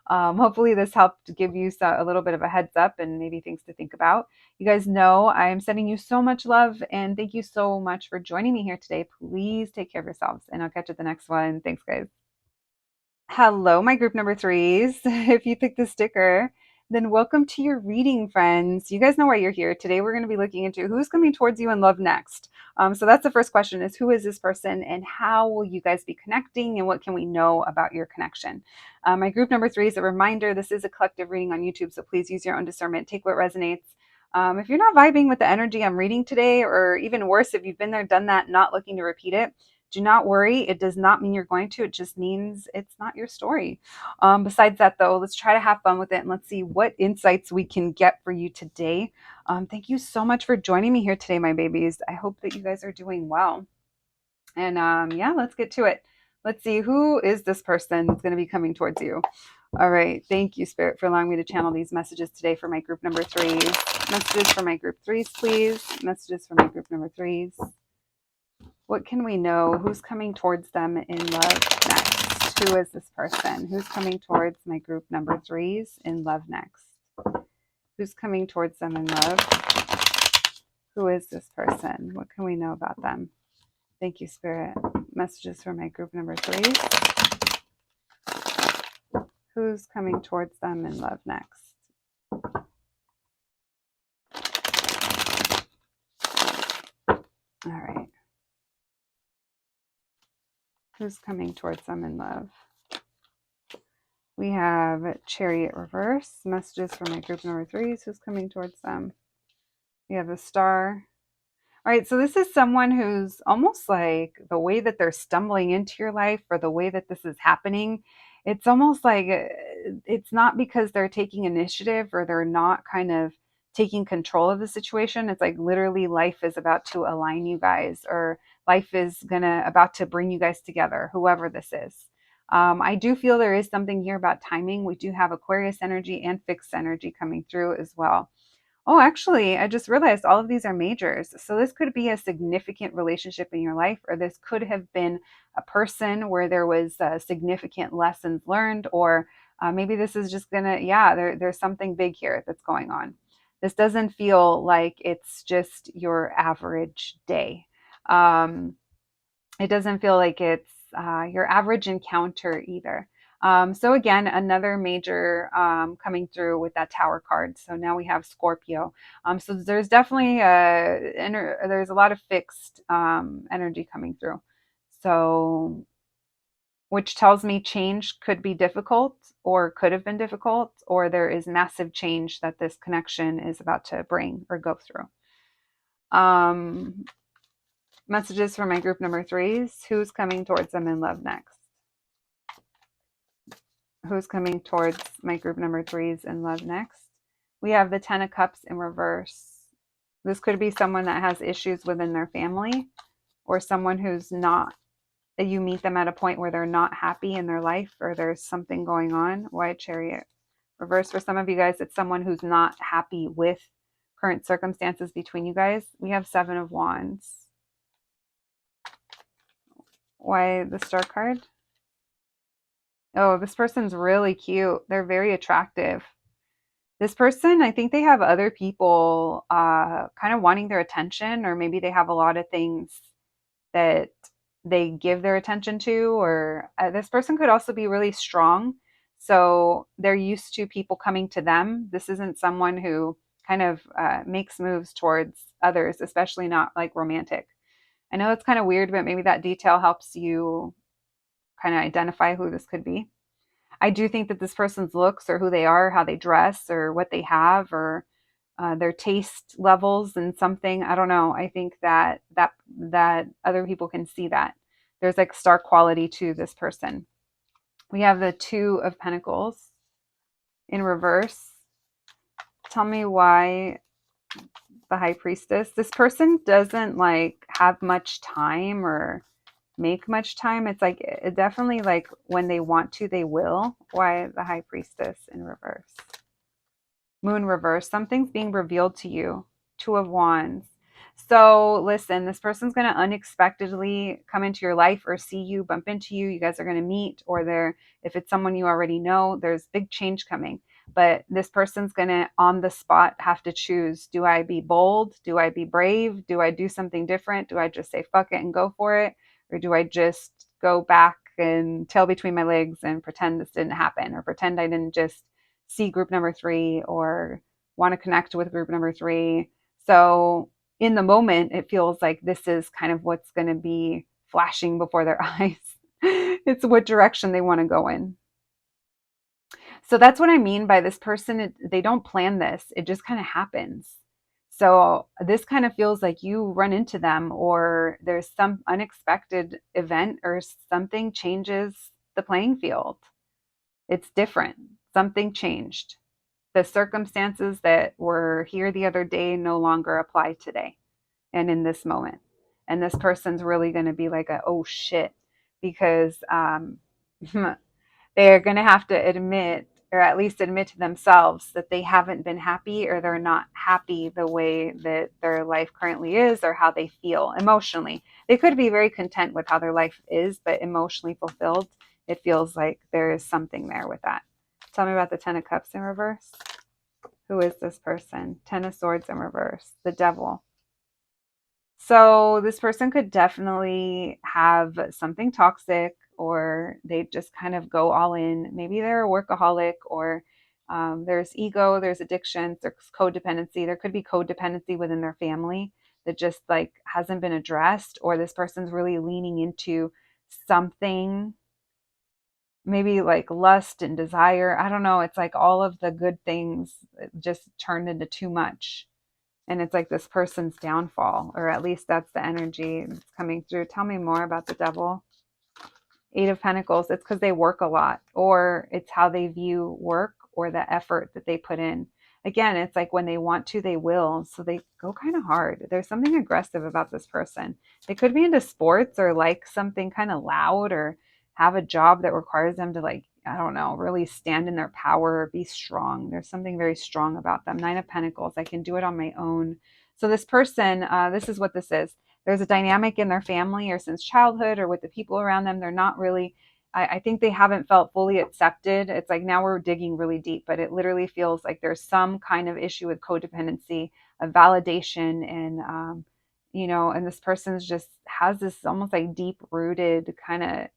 Hopefully this helped give you a little bit of a heads up and maybe things to think about. You guys know I am sending you so much love, and thank you so much for joining me here today. Please take care of yourselves, and I'll catch you at the next one. Thanks, guys. Hello, my group number threes. If you picked the sticker, then welcome to your reading, friends. You guys know why you're here. Today, we're going to be looking into who's coming towards you in love next. So that's the first question, is who is this person and how will you guys be connecting, and what can we know about your connection? My group number three is a reminder. This is a collective reading on YouTube, so please use your own discernment. Take what resonates. If you're not vibing with the energy I'm reading today, or even worse, if you've been there, done that, not looking to repeat it, do not worry. It does not mean you're going to. It just means it's not your story. Besides that, though, let's try to have fun with it, and let's see what insights we can get for you today. Thank you so much for joining me here today, my babies. I hope that you guys are doing well. And yeah, let's get to it. Let's see, who is this person that's going to be coming towards you? All right. Thank you, Spirit, for allowing me to channel these messages today for my group number threes. Messages for my group threes, please. Messages for my group number threes. What can we know? Who's coming towards them in love next? Who is this person? Who's coming towards my group number threes in love next? Who's coming towards them in love? Who is this person? What can we know about them? Thank you, Spirit. Messages for my group number threes. Who's coming towards them in love next? All right. Who's coming towards them in love? We have Chariot reverse. Messages for my group number threes. Who's coming towards them? We have the Star. All right, so this is someone who's almost like the way that they're stumbling into your life, or the way that this is happening. It's almost like it's not because they're taking initiative or they're not kind of taking control of the situation. It's like literally life is about to align you guys, or life is about to bring you guys together, whoever this is. I do feel there is something here about timing. We do have Aquarius energy and fixed energy coming through as well. Oh, actually, I just realized all of these are majors. So this could be a significant relationship in your life, or this could have been a person where there was significant lessons learned, or maybe this is just there's something big here that's going on. This doesn't feel like it's just your average day. Um, it doesn't feel like it's your average encounter either. So again, another major coming through with that Tower card. So now we have Scorpio. So there's definitely there's a lot of fixed energy coming through. So, which tells me change could be difficult, or could have been difficult, or there is massive change that this connection is about to bring or go through. Messages for my group number threes. Who's coming towards them in love next? Who's coming towards my group number threes in love next? We have the Ten of Cups in reverse. This could be someone that has issues within their family, or someone who's not, that you meet them at a point where they're not happy in their life, or there's something going on. White Chariot reverse. For some of you guys, it's someone who's not happy with current circumstances between you guys. We have Seven of Wands. Why the Star card? Oh, this person's really cute. They're very attractive. This person, I think they have other people kind of wanting their attention, or maybe they have a lot of things that they give their attention to, or this person could also be really strong. So they're used to people coming to them. This isn't someone who kind of makes moves towards others, especially not like romantic. I know it's kind of weird, but maybe that detail helps you kind of identify who this could be. I do think that this person's looks, or who they are, how they dress, or what they have, or their taste levels in something, I don't know. I think that other people can see that. There's like star quality to this person. We have the Two of Pentacles in reverse. Tell me why the high priestess. This person doesn't like have much time or make much time. It's like it definitely like when they want to, they will. Why the high priestess in reverse? Moon reverse. Something's being revealed to you. Two of Wands. So listen, this person's going to unexpectedly come into your life or see you, bump into you. You guys are going to meet, or if it's someone you already know, there's big change coming. But this person's going to, on the spot, have to choose. Do I be bold? Do I be brave? Do I do something different? Do I just say fuck it and go for it? Or do I just go back and tail between my legs and pretend this didn't happen, or pretend I didn't just see group number 3 or want to connect with group number 3? So in the moment, it feels like this is kind of what's going to be flashing before their eyes. It's what direction they want to go in. So that's what I mean by this person. They don't plan this. It just kind of happens. So this kind of feels like you run into them, or there's some unexpected event, or something changes the playing field. It's different. Something changed. The circumstances that were here the other day no longer apply today and in this moment. And this person's really going to be like, oh shit, because they're going to have to admit, or at least admit to themselves, that they haven't been happy, or they're not happy the way that their life currently is, or how they feel emotionally. They could be very content with how their life is, but emotionally fulfilled, it feels like there is something there with that. Tell me about the Ten of Cups in reverse. Who is this person? Ten of Swords in reverse. The Devil. So this person could definitely have something toxic, or they just kind of go all in. Maybe they're a workaholic, or there's ego, there's addictions, there's codependency. There could be codependency within their family that just like hasn't been addressed, or this person's really leaning into something, maybe like lust and desire. I don't know. It's like all of the good things just turned into too much. And it's like this person's downfall, or at least that's the energy that's coming through. Tell me more about the Devil. Eight of Pentacles. It's because they work a lot, or it's how they view work, or the effort that they put in. Again, it's like when they want to, they will. So they go kind of hard. There's something aggressive about this person. They could be into sports, or like something kind of loud, or have a job that requires them to, like, I don't know, really stand in their power or be strong. There's something very strong about them. Nine of Pentacles. I can do it on my own. So this person, this is what this is. There's a dynamic in their family, or since childhood, or with the people around them. They're not really, I think they haven't felt fully accepted. It's like now we're digging really deep, but it literally feels like there's some kind of issue with codependency, of validation, and, and this person's just has this almost like deep rooted kind of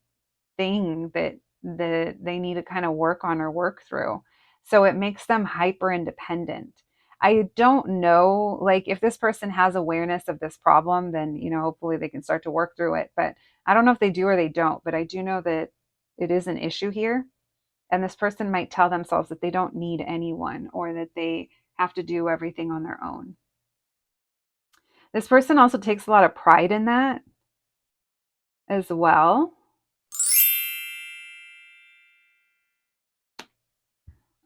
thing that they need to kind of work on or work through. So it makes them hyper independent. I don't know, like, if this person has awareness of this problem, then, hopefully they can start to work through it. But I don't know if they do or they don't, but I do know that it is an issue here. And this person might tell themselves that they don't need anyone, or that they have to do everything on their own. This person also takes a lot of pride in that as well.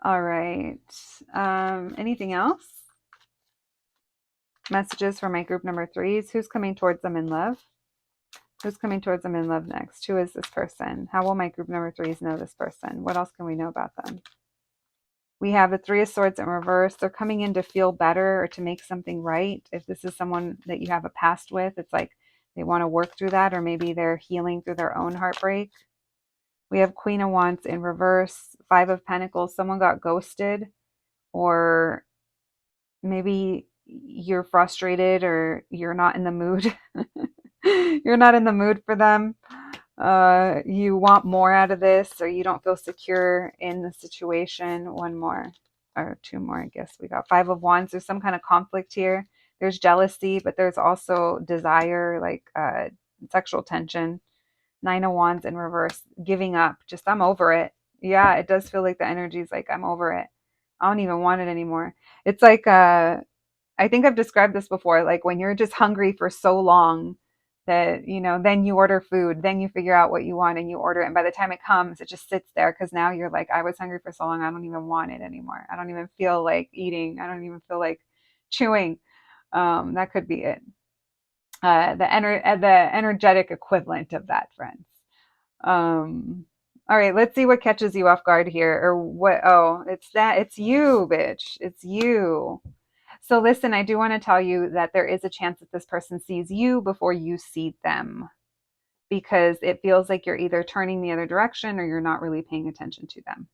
All right. Anything else? Messages for my group number 3s. Who's coming towards them in love? Who's coming towards them in love next? Who is this person? How will my group number 3s know this person? What else can we know about them? We have the Three of Swords in reverse. They're coming in to feel better, or to make something right. If this is someone that you have a past with, it's like they want to work through that, or maybe they're healing through their own heartbreak. We have Queen of Wands in reverse. Five of Pentacles. Someone got ghosted, or maybe you're frustrated, or you're not in the mood. You're not in the mood for them. You want more out of this, or you don't feel secure in the situation. One more, or two more, I guess. We got Five of Wands. There's some kind of conflict here. There's jealousy, but there's also desire, like sexual tension. Nine of Wands in reverse. Giving up. Just, I'm over it. Yeah, it does feel like the energy is like, I'm over it. I don't even want it anymore. It's like, I think I've described this before, like when you're just hungry for so long that, you know, then you order food, then you figure out what you want and you order it. And by the time it comes, it just sits there because now you're like, I was hungry for so long, I don't even want it anymore. I don't even feel like eating. I don't even feel like chewing. That could be it. The energetic equivalent of that, friends. All right, let's see what catches you off guard here, or what. Oh, it's you, bitch. It's you. So listen, I do want to tell you that there is a chance that this person sees you before you see them, because it feels like you're either turning the other direction or you're not really paying attention to them.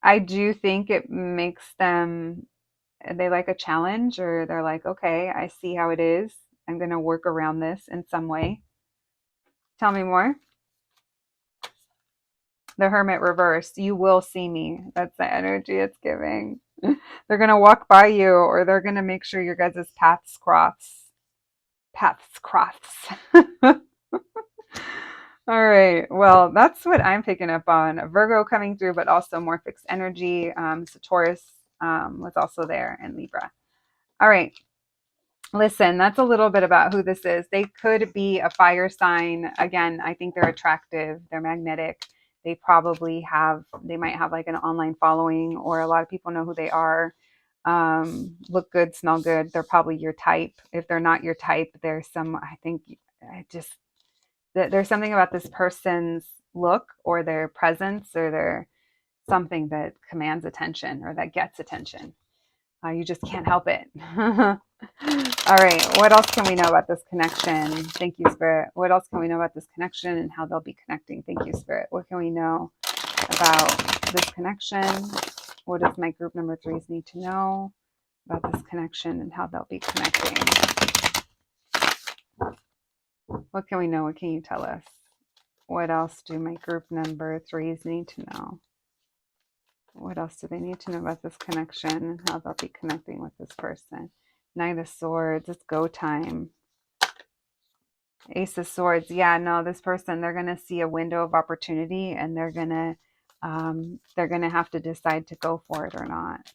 I do think it makes them, they like a challenge, or they're like, okay, I see how it is. I'm going to work around this in some way. Tell me more. The Hermit reversed. You will see me. That's the energy it's giving. They're going to walk by you, or they're going to make sure your guys' paths cross. Paths cross. All right. Well, that's what I'm picking up on. Virgo coming through, but also more fixed energy. So Taurus was also there, and Libra. All right. Listen, that's a little bit about who this is. They could be a fire sign. Again, I think they're attractive. They're magnetic. They might have like an online following, or a lot of people know who they are. Look good, smell good. They're probably your type. If they're not your type, there's something about this person's look or their presence or their something that commands attention or that gets attention. You just can't help it. All right. What else can we know about this connection? Thank you, Spirit. What else can we know about this connection and how they'll be connecting? Thank you, Spirit. What can we know about this connection? What does my group number threes need to know about this connection and how they'll be connecting? What can we know? What can you tell us? What else do my group number threes need to know? What else do they need to know about this connection and how they'll be connecting with this person? Knight of Swords, it's go time. Ace of Swords, yeah, no, this person, they're going to see a window of opportunity, and they're going to have to decide to go for it or not.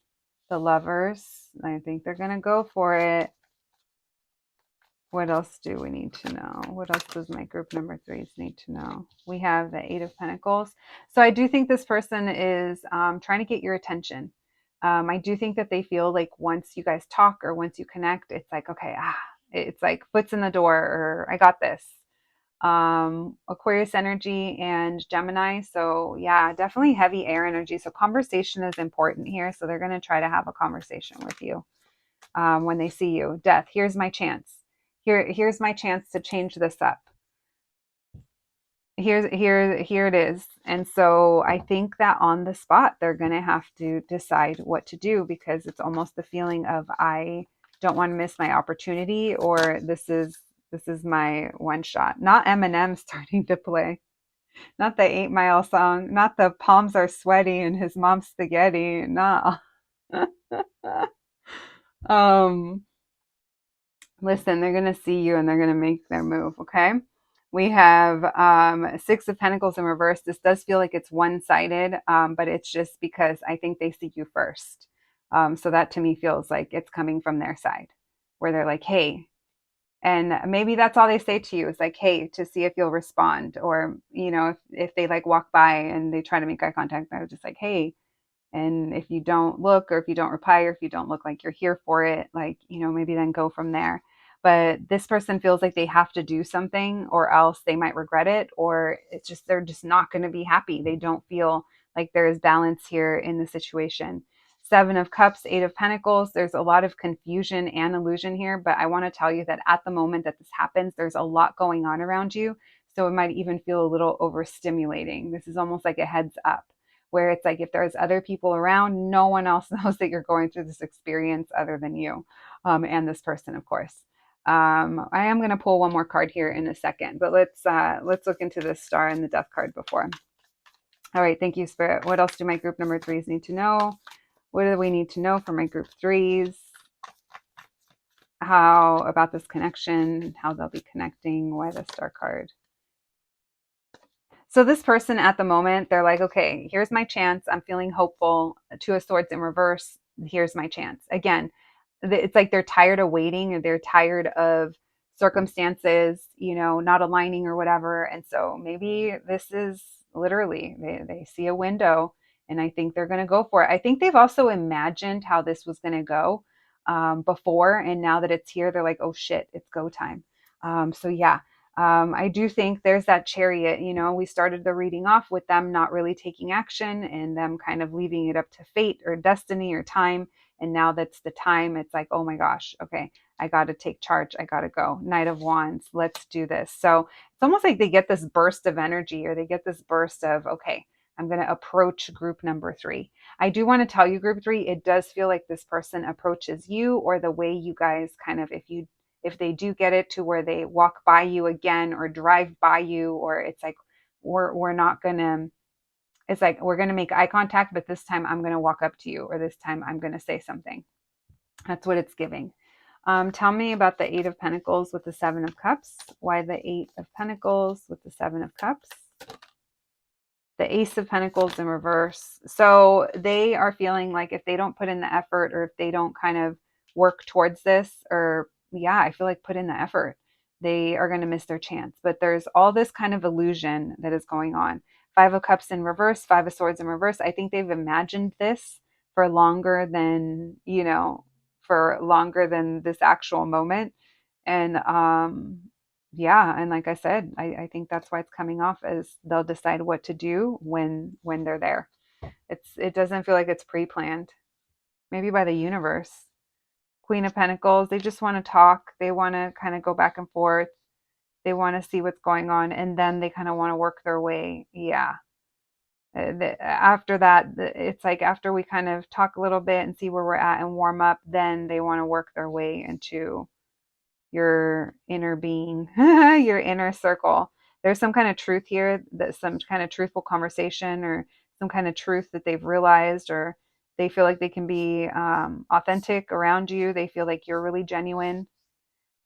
The Lovers, I think they're going to go for it. What else do we need to know? What else does my group number threes need to know? We have the Eight of Pentacles. So I do think this person is trying to get your attention. I do think that they feel like once you guys talk or once you connect, it's like, okay, it's like foot's in the door, or I got this. Aquarius energy and Gemini. So yeah, definitely heavy air energy. So conversation is important here. So they're going to try to have a conversation with you when they see you. Death, here's my chance. Here's my chance to change this up. Here it is. And so I think that on the spot, they're going to have to decide what to do, because it's almost the feeling of, I don't want to miss my opportunity, or this is my one shot. Not Eminem starting to play, not the 8 Mile song, not the palms are sweaty and his mom's spaghetti. No. Listen, they're going to see you and they're going to make their move. Okay. We have Six of Pentacles in reverse. This does feel like it's one-sided, but it's just because I think they see you first. So that to me feels like it's coming from their side, where they're like, hey, and maybe that's all they say to you is like, hey, to see if you'll respond. Or, you know, if they like walk by and they try to make eye contact, they're just like, hey, and if you don't look, or if you don't reply, or if you don't look like you're here for it, like, you know, maybe then go from there. But this person feels like they have to do something, or else they might regret it, or it's just, they're just not going to be happy. They don't feel like there is balance here in the situation. Seven of Cups, Eight of Pentacles. There's a lot of confusion and illusion here, but I want to tell you that at the moment that this happens, there's a lot going on around you. So it might even feel a little overstimulating. This is almost like a heads up, where it's like, if there's other people around, no one else knows that you're going through this experience other than you, and this person, of course. I am going to pull one more card here in a second, but let's look into the Star and the Death card before. All right, thank you, Spirit. What else do my group number threes need to know? What do we need to know for my group threes? How about this connection? How they'll be connecting? Why the Star card? So this person at the moment, they're like, okay, here's my chance. I'm feeling hopeful. Two of Swords in reverse. Here's my chance. Again, it's like they're tired of waiting, or they're tired of circumstances, not aligning or whatever. And so maybe this is literally, they see a window and I think they're going to go for it. I think they've also imagined how this was going to go before. And now that it's here, they're like, oh shit, it's go time. So yeah, I do think there's that chariot. We started the reading off with them not really taking action and them kind of leaving it up to fate or destiny or time. And now that's the time. It's like, oh my gosh, okay, I got to take charge. I got to go. Knight of Wands, let's do this. So it's almost like they get this burst of energy, or they get this burst of, okay, I'm going to approach group number 3. I do want to tell you, group 3, it does feel like this person approaches you, or the way you guys kind of, if they do get it to where they walk by you again or drive by you, or it's like, we're not going to, it's like, we're going to make eye contact, but this time I'm going to walk up to you, or this time I'm going to say something. That's what it's giving. Tell me about the 8 of Pentacles with the 7 of Cups. Why the 8 of Pentacles with the 7 of Cups? The Ace of Pentacles in reverse. So they are feeling like if they don't put in the effort, or if they don't kind of work towards this, or I feel like put in the effort, they are going to miss their chance. But there's all this kind of illusion that is going on. 5 of Cups in reverse, 5 of Swords in reverse. I think they've imagined this for longer than, for longer than this actual moment. And and like I said, I think that's why it's coming off as they'll decide what to do when they're there. It doesn't feel like it's pre-planned, maybe by the universe. Queen of Pentacles, they just want to talk, they want to kind of go back and forth, they want to see what's going on, and then they kind of want to work their way. After that, it's like after we kind of talk a little bit and see where we're at and warm up, then they want to work their way into your inner being, your inner circle. There's some kind of truth here, that some kind of truthful conversation, or some kind of truth that they've realized, or they feel like they can be authentic around you. They feel like you're really genuine.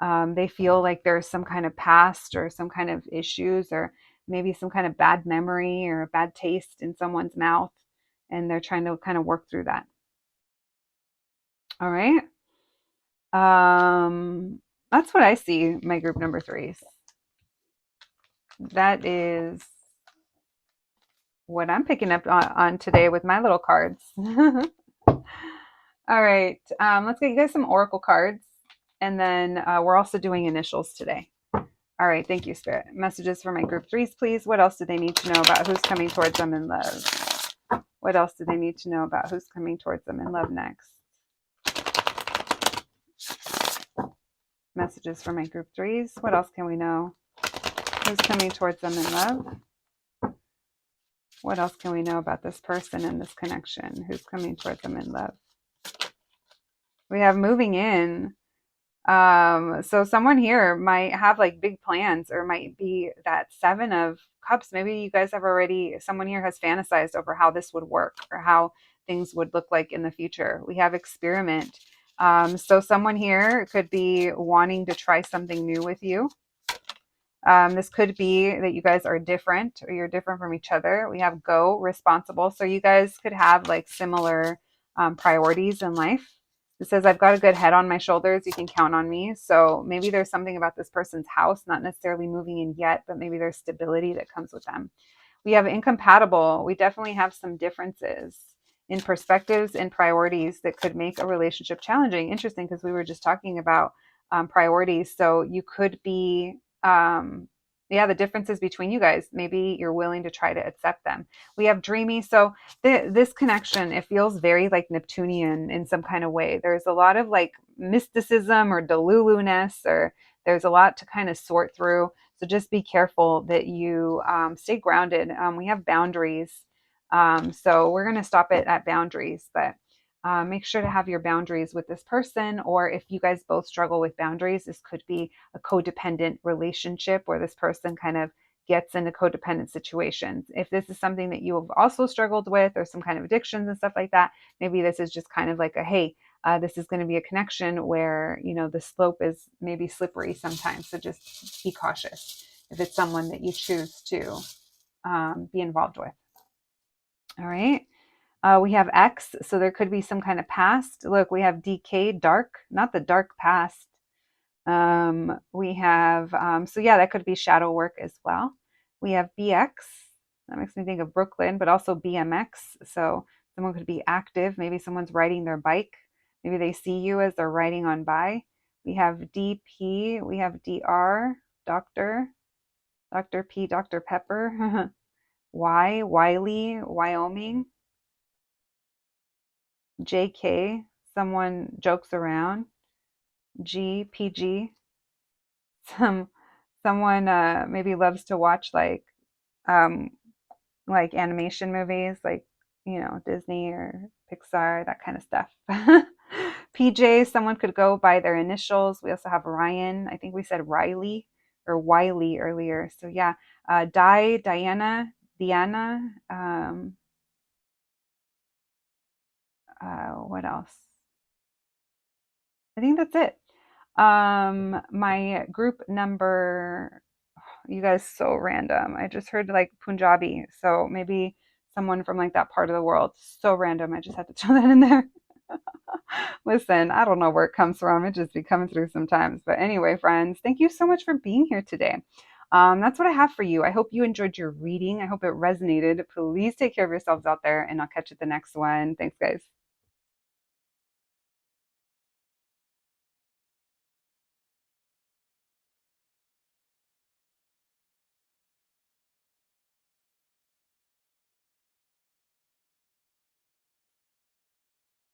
They feel like there's some kind of past or some kind of issues, or maybe some kind of bad memory or a bad taste in someone's mouth, and they're trying to kind of work through that. All right. That's what I see, my group number 3s. That is what I'm picking up on today with my little cards. All right. Let's get you guys some oracle cards. And then we're also doing initials today. All right. Thank you, Spirit. Messages for my group 3s, please. What else do they need to know about who's coming towards them in love? What else do they need to know about who's coming towards them in love next? Messages for my group 3s. What else can we know? Who's coming towards them in love? What else can we know about this person and this connection? Who's coming towards them in love? We have moving in. So someone here might have like big plans, or might be that 7 of Cups. Maybe you guys have already, someone here has fantasized over how this would work, or how things would look like in the future. We have experiment. So someone here could be wanting to try something new with you. This could be that you guys are different, or you're different from each other. We have go, responsible. So you guys could have like similar priorities in life. It says, I've got a good head on my shoulders. You can count on me. So maybe there's something about this person's house, not necessarily moving in yet, but maybe there's stability that comes with them. We have incompatible. We definitely have some differences in perspectives and priorities that could make a relationship challenging. Interesting, because we were just talking about priorities. So you could be, the differences between you guys. Maybe you're willing to try to accept them. We have dreamy. So this connection, it feels very like Neptunian in some kind of way. There's a lot of like mysticism or delulu-ness, or there's a lot to kind of sort through. So just be careful that you stay grounded. We have boundaries. So we're going to stop it at boundaries, but make sure to have your boundaries with this person. Or if you guys both struggle with boundaries, this could be a codependent relationship where this person kind of gets into codependent situations. If this is something that you have also struggled with, or some kind of addictions and stuff like that, maybe this is just kind of like a, hey, this is going to be a connection where, the slope is maybe slippery sometimes. So just be cautious if it's someone that you choose to be involved with. All right. We have X, so there could be some kind of past. Look, we have decay, dark, not the dark past. We have, so yeah, that could be shadow work as well. We have BX. That makes me think of Brooklyn, but also BMX. So someone could be active. Maybe someone's riding their bike. Maybe they see you as they're riding on by. We have DP. We have DR, Doctor, Dr. P, Dr. Pepper. Y, Wiley, Wyoming. JK, someone jokes around. G, PG, some someone maybe loves to watch um like animation movies, like Disney or Pixar, that kind of stuff. PJ, someone could go by their initials. We also have Ryan. I think we said Riley or Wiley earlier. So yeah, Diana, Diana. What else? I think that's it. My group number, you guys, so random. I just heard like Punjabi, so maybe someone from like that part of the world. So random. I just had to throw that in there. Listen, I don't know where it comes from. It just be coming through sometimes. But anyway, friends, thank you so much for being here today. That's what I have for you. I hope you enjoyed your reading. I hope it resonated. Please take care of yourselves out there, and I'll catch you at the next one. Thanks, guys.